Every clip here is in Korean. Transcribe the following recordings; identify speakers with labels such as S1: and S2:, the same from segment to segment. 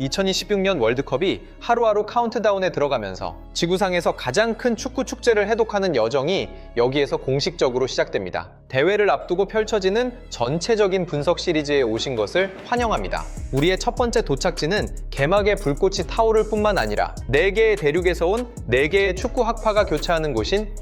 S1: 2026년 월드컵이 하루하루 카운트다운에 들어가면서 지구상에서 가장 큰 축구 축제를 해독하는 여정이 여기에서 공식적으로 시작됩니다. 대회를 앞두고 펼쳐지는 전체적인 분석 시리즈에 오신 것을 환영합니다. 우리의 첫 번째 도착지는 개막의 불꽃이 타오를 뿐만 아니라 4개의 대륙에서 온 4개의 축구 학파가 교차하는 곳인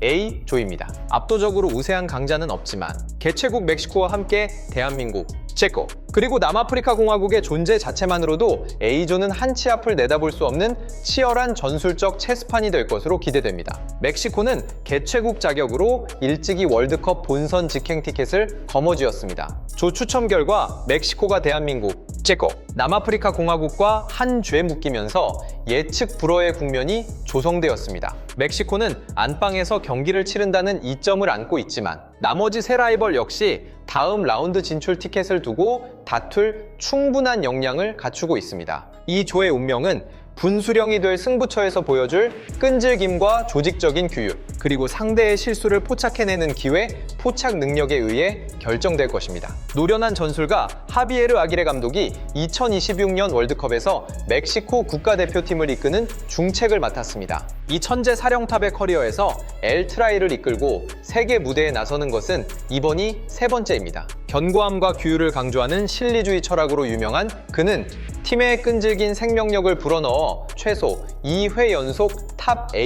S1: A조입니다. 압도적으로 우세한 강자는 없지만 개최국 멕시코와 함께 대한민국, 체코, 그리고 남아프리카 공화국의 존재 자체만으로도 A조는 한 치 앞을 내다볼 수 없는 치열한 전술적 체스판이 될 것으로 기대됩니다. 멕시코는 개최국 자격으로 일찍이 월드컵 본선 직행 티켓을 거머쥐었습니다. 조 추첨 결과 멕시코가 대한민국, 체코, 남아프리카 공화국과 한 죄 묶이면서 예측 불허의 국면이 조성되었습니다. 멕시코는 안방에서 경기를 치른다는 이점을 안고 있지만 나머지 세 라이벌 역시 다음 라운드 진출 티켓을 두고 다툴 충분한 역량을 갖추고 있습니다. 이 조의 운명은 분수령이 될 승부처에서 보여줄 끈질김과 조직적인 규율, 그리고 상대의 실수를 포착해내는 기회, 포착 능력에 의해 결정될 것입니다. 노련한 전술가 하비에르 아기레 감독이 2026년 월드컵에서 멕시코 국가대표팀을 이끄는 중책을 맡았습니다. 이 천재 사령탑의 커리어에서 엘트라이를 이끌고 세계 무대에 나서는 것은 이번이 세 번째입니다. 견고함과 규율을 강조하는 실리주의 철학으로 유명한 그는 팀의 끈질긴 생명력을 불어넣어 최소 2회 연속 탑 8,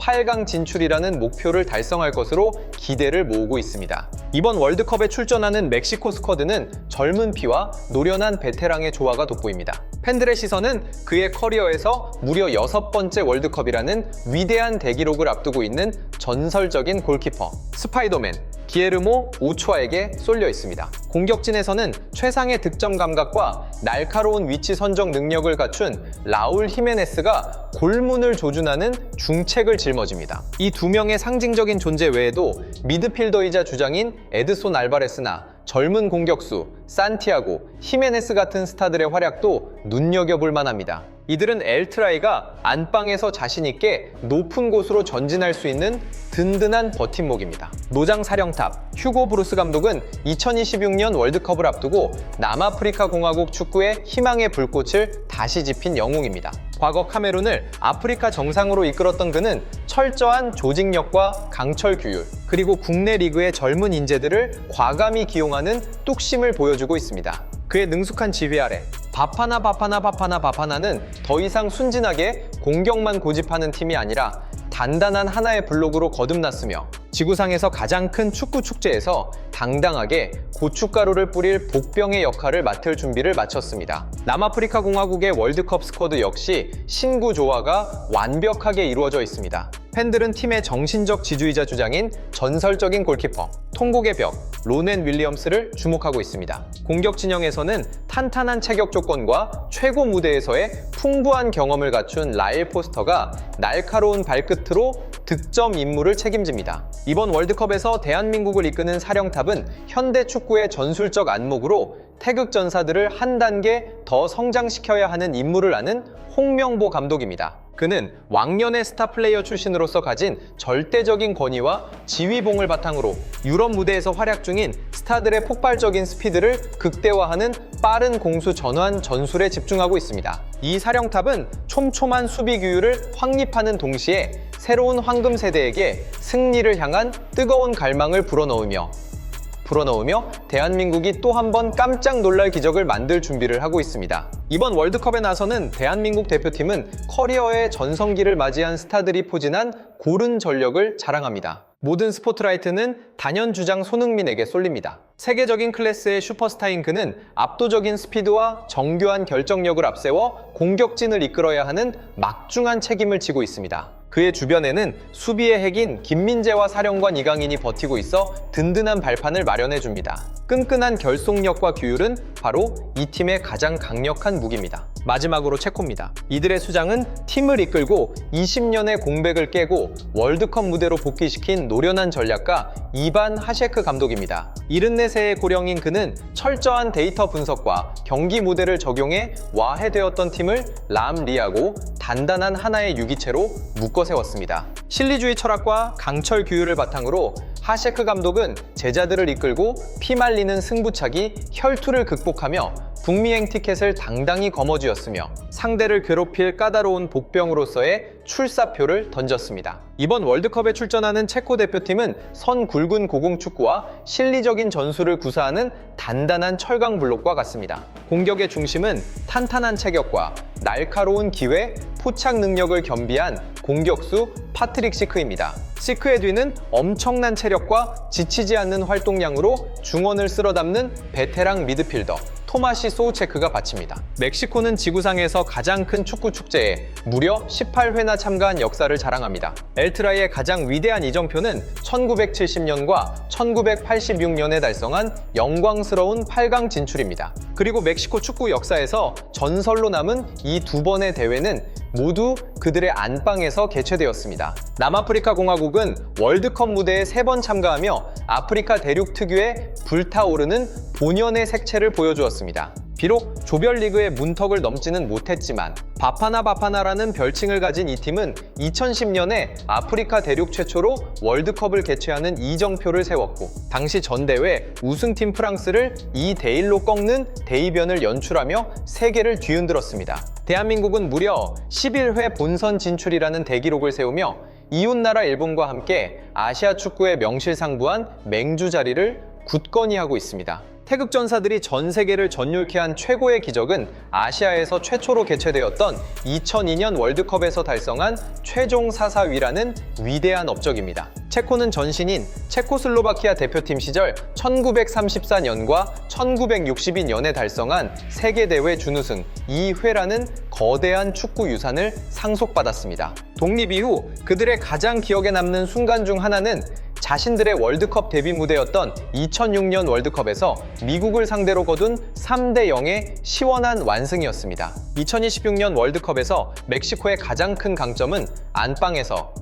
S1: 8강 진출이라는 목표를 달성할 것으로 기대를 모으고 있습니다. 이번 월드컵에 출전하는 멕시코 스쿼드는 젊은 피와 노련한 베테랑의 조화가 돋보입니다. 팬들의 시선은 그의 커리어에서 무려 6번째 월드컵이라는 위대한 대기록을 앞두고 있는 전설적인 골키퍼 스파이더맨 기에르모 오초아에게 쏠려 있습니다. 공격진에서는 최상의 득점 감각과 날카로운 위치 선정 능력을 갖춘 라울 히메네스가 골문을 조준하는 중책을 짊어집니다. 이 두 명의 상징적인 존재 외에도 미드필더이자 주장인 에드손 알바레스나 젊은 공격수 산티아고, 히메네스 같은 스타들의 활약도 눈여겨볼 만합니다. 이들은 엘트라이가 안방에서 자신있게 높은 곳으로 전진할 수 있는 든든한 버팀목입니다. 노장 사령탑 휴고 브루스 감독은 2026년 월드컵을 앞두고 남아프리카 공화국 축구의 희망의 불꽃을 다시 지핀 영웅입니다. 과거 카메룬을 아프리카 정상으로 이끌었던 그는 철저한 조직력과 강철 규율, 그리고 국내 리그의 젊은 인재들을 과감히 기용하는 뚝심을 보여주고 있습니다. 그의 능숙한 지휘 아래 바파나는 더 이상 순진하게 공격만 고집하는 팀이 아니라 단단한 하나의 블록으로 거듭났으며 지구상에서 가장 큰 축구 축제에서 당당하게 고춧가루를 뿌릴 복병의 역할을 맡을 준비를 마쳤습니다. 남아프리카 공화국의 월드컵 스쿼드 역시 신구 조화가 완벽하게 이루어져 있습니다. 팬들은 팀의 정신적 지주이자 주장인 전설적인 골키퍼 통곡의 벽 로넨 윌리엄스를 주목하고 있습니다. 공격 진영에서는 탄탄한 체격 조건과 최고 무대에서의 풍부한 경험을 갖춘 라일 포스터가 날카로운 발끝으로 득점 임무를 책임집니다. 이번 월드컵에서 대한민국을 이끄는 사령탑은 현대 축구의 전술적 안목으로 태극 전사들을 한 단계 더 성장시켜야 하는 임무를 아는 홍명보 감독입니다. 그는 왕년의 스타 플레이어 출신으로서 가진 절대적인 권위와 지휘봉을 바탕으로 유럽 무대에서 활약 중인 스타들의 폭발적인 스피드를 극대화하는 빠른 공수 전환 전술에 집중하고 있습니다. 이 사령탑은 촘촘한 수비 규율을 확립하는 동시에 새로운 황금 세대에게 승리를 향한 뜨거운 갈망을 불어넣으며 대한민국이 또 한 번 깜짝 놀랄 기적을 만들 준비를 하고 있습니다. 이번 월드컵에 나서는 대한민국 대표팀은 커리어의 전성기를 맞이한 스타들이 포진한 고른 전력을 자랑합니다. 모든 스포트라이트는 단연주장 손흥민에게 쏠립니다. 세계적인 클래스의 슈퍼스타인 그는 압도적인 스피드와 정교한 결정력을 앞세워 공격진을 이끌어야 하는 막중한 책임을 지고 있습니다. 그의 주변에는 수비의 핵인 김민재와 사령관 이강인이 버티고 있어 든든한 발판을 마련해줍니다. 끈끈한 결속력과 규율은 바로 이 팀의 가장 강력한 무기입니다. 마지막으로 체코입니다. 이들의 수장은 팀을 이끌고 20년의 공백을 깨고 월드컵 무대로 복귀시킨 노련한 전략가 이반 하셰크 감독입니다. 74세의 고령인 그는 철저한 데이터 분석과 경기 모델을 적용해 와해되었던 팀을 람리하고 단단한 하나의 유기체로 묶어 세웠습니다. 실리주의 철학과 강철 규율을 바탕으로 하셰크 감독은 제자들을 이끌고 피말리는 승부차기 혈투를 극복하며 북미행 티켓을 당당히 거머쥐었으며 상대를 괴롭힐 까다로운 복병으로서의 출사표를 던졌습니다. 이번 월드컵에 출전하는 체코 대표팀은 선 굵은 고공축구와 실리적인 전술을 구사하는 단단한 철강 블록과 같습니다. 공격의 중심은 탄탄한 체격과 날카로운 기회, 포착 능력을 겸비한 공격수 파트릭 시크입니다. 시크의 뒤는 엄청난 체력과 지치지 않는 활동량으로 중원을 쓸어담는 베테랑 미드필더 토마시 소우체크가 바칩니다. 멕시코는 지구상에서 가장 큰 축구 축제에 무려 18회나 참가한 역사를 자랑합니다. 엘트라의 가장 위대한 이정표는 1970년과 1986년에 달성한 영광스러운 8강 진출입니다. 그리고 멕시코 축구 역사에서 전설로 남은 이 두 번의 대회는 모두 그들의 안방에서 개최되었습니다. 남아프리카 공화국은 월드컵 무대에 3번 참가하며 아프리카 대륙 특유의 불타오르는 본연의 색채를 보여주었습니다. 비록 조별리그의 문턱을 넘지는 못했지만 바파나라는 별칭을 가진 이 팀은 2010년에 아프리카 대륙 최초로 월드컵을 개최하는 이정표를 세웠고 당시 전대회 우승팀 프랑스를 2대1로 꺾는 대이변을 연출하며 세계를 뒤흔들었습니다. 대한민국은 무려 11회 본선 진출이라는 대기록을 세우며 이웃나라 일본과 함께 아시아 축구의 명실상부한 맹주 자리를 굳건히 하고 있습니다. 태극전사들이 전 세계를 전율케 한 최고의 기적은 아시아에서 최초로 개최되었던 2002년 월드컵에서 달성한 최종 사사위라는 위대한 업적입니다. 체코는 전신인 체코슬로바키아 대표팀 시절 1934년과 1962년에 달성한 세계대회 준우승 2회라는 거대한 축구 유산을 상속받았습니다. 독립 이후 그들의 가장 기억에 남는 순간 중 하나는 자신들의 월드컵 데뷔 무대였던 2006년 월드컵에서 미국을 상대로 거둔 3대0의 시원한 완승이었습니다. 2026년 월드컵에서 멕시코의 가장 큰 강점은 안방에서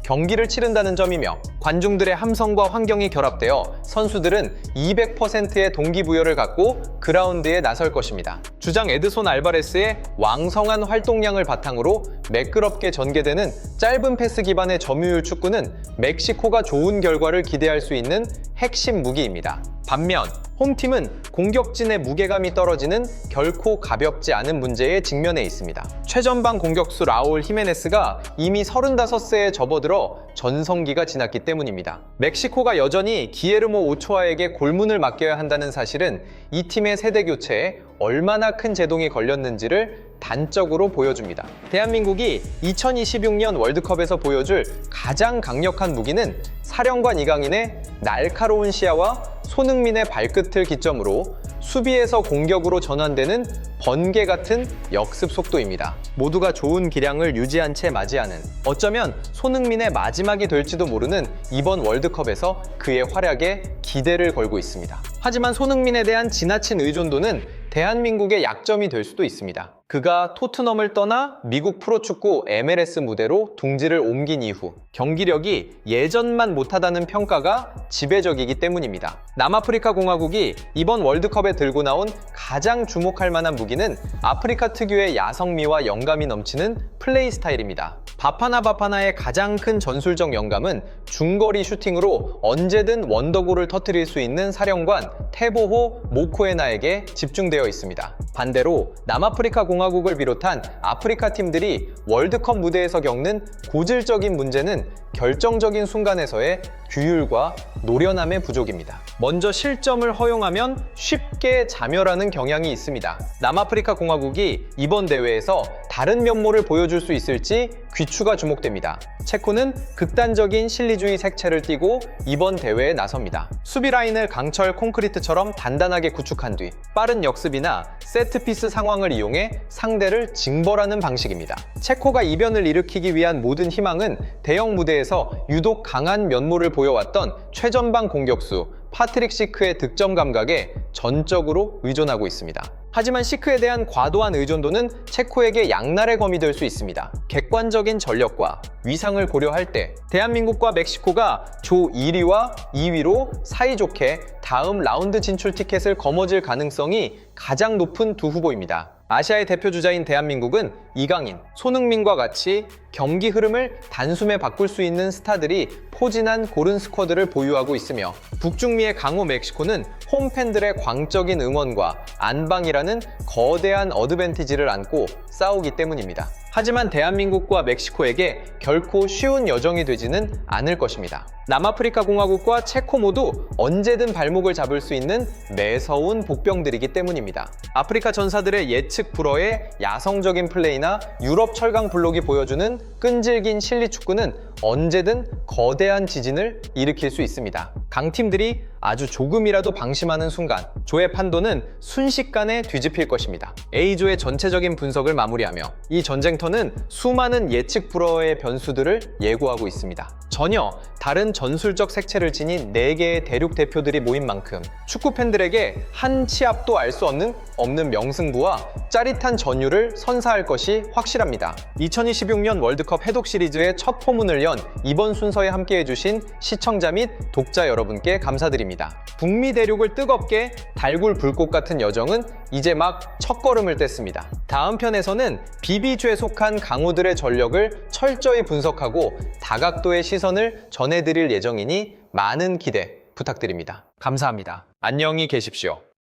S1: 경기를 치른다는 점이며 관중들의 함성과 환경이 결합되어 선수들은 200%의 동기부여를 갖고 그라운드에 나설 것입니다. 주장 에드손 알바레스의 왕성한 활동량을 바탕으로 매끄럽게 전개되는 짧은 패스 기반의 점유율 축구는 멕시코가 좋은 결과를 기대할 수 있는 핵심 무기입니다. 반면 홈팀은 공격진의 무게감이 떨어지는 결코 가볍지 않은 문제에 직면해 있습니다. 최전방 공격수 라울 히메네스가 이미 35세에 접어들어 전성기가 지났기 때문입니다. 멕시코가 여전히 기에르모 오초아에게 골문을 맡겨야 한다는 사실은 이 팀의 세대 교체에 얼마나 큰 제동이 걸렸는지를 단적으로 보여줍니다. 대한민국이 2026년 월드컵에서 보여줄 가장 강력한 무기는 사령관 이강인의 날카로운 시야와 손흥민의 발끝을 기점으로 수비에서 공격으로 전환되는 번개 같은 역습 속도입니다. 모두가 좋은 기량을 유지한 채 맞이하는, 어쩌면 손흥민의 마지막이 될지도 모르는 이번 월드컵에서 그의 활약에 기대를 걸고 있습니다. 하지만 손흥민에 대한 지나친 의존도는 대한민국의 약점이 될 수도 있습니다. 그가 토트넘을 떠나 미국 프로축구 MLS 무대로 둥지를 옮긴 이후 경기력이 예전만 못하다는 평가가 지배적이기 때문입니다. 남아프리카 공화국이 이번 월드컵에 들고 나온 가장 주목할 만한 무기는 아프리카 특유의 야성미와 영감이 넘치는 플레이 스타일입니다. 바파나의 가장 큰 전술적 영감은 중거리 슈팅으로 언제든 원더골을 터뜨릴 수 있는 사령관 테보호 모코에나에게 집중되어 있습니다. 반대로 남아프리카 공화국을 비롯한 아프리카 팀들이 월드컵 무대에서 겪는 고질적인 문제는 결정적인 순간에서의 규율과 노련함의 부족입니다. 먼저 실점을 허용하면 쉽게 자멸하는 경향이 있습니다. 남아프리카 공화국이 이번 대회에서 다른 면모를 보여줄 수 있을지 귀추가 주목됩니다. 체코는 극단적인 실리주의 색채를 띠고 이번 대회에 나섭니다. 수비 라인을 강철 콘크리트처럼 단단하게 구축한 뒤 빠른 역습이나 세트피스 상황을 이용해 상대를 징벌하는 방식입니다. 체코가 이변을 일으키기 위한 모든 희망은 대형 무대에서 유독 강한 면모를 보여왔던 최전방 공격수 파트릭 시크의 득점 감각에 전적으로 의존하고 있습니다. 하지만 시크에 대한 과도한 의존도는 체코에게 양날의 검이 될 수 있습니다. 객관적인 전력과 위상을 고려할 때 대한민국과 멕시코가 조 1위와 2위로 사이좋게 다음 라운드 진출 티켓을 거머쥘 가능성이 가장 높은 두 후보입니다. 아시아의 대표 주자인 대한민국은 이강인, 손흥민과 같이 경기 흐름을 단숨에 바꿀 수 있는 스타들이 포진한 고른 스쿼드를 보유하고 있으며 북중미의 강호 멕시코는 홈팬들의 광적인 응원과 안방이라는 거대한 어드밴티지를 안고 싸우기 때문입니다. 하지만 대한민국과 멕시코에게 결코 쉬운 여정이 되지는 않을 것입니다. 남아프리카 공화국과 체코 모두 언제든 발목을 잡을 수 있는 매서운 복병들이기 때문입니다. 아프리카 전사들의 예측 불허의 야성적인 플레이나 유럽 철강 블록이 보여주는 끈질긴 실리 축구는 언제든 거대한 지진을 일으킬 수 있습니다. 강팀들이 아주 조금이라도 방심하는 순간 조의 판도는 순식간에 뒤집힐 것입니다. A조의 전체적인 분석을 마무리하며 이 전쟁터는 수많은 예측 불허의 변수들을 예고하고 있습니다. 전혀 다른 전술적 색채를 지닌 4개의 대륙 대표들이 모인 만큼 축구 팬들에게 한 치 앞도 알 수 없는 명승부와 짜릿한 전율을 선사할 것이 확실합니다. 2026년 월드컵 해독 시리즈의 첫 포문을 연 이번 순서에 함께해주신 시청자 및 독자 여러분께 감사드립니다. 북미 대륙을 뜨겁게 달굴 불꽃 같은 여정은 이제 막 첫걸음을 뗐습니다. 다음 편에서는 비비주에 속한 강호들의 전력을 철저히 분석하고 다각도의 시선을 전해드릴 예정이니 많은 기대 부탁드립니다. 감사합니다. 안녕히 계십시오.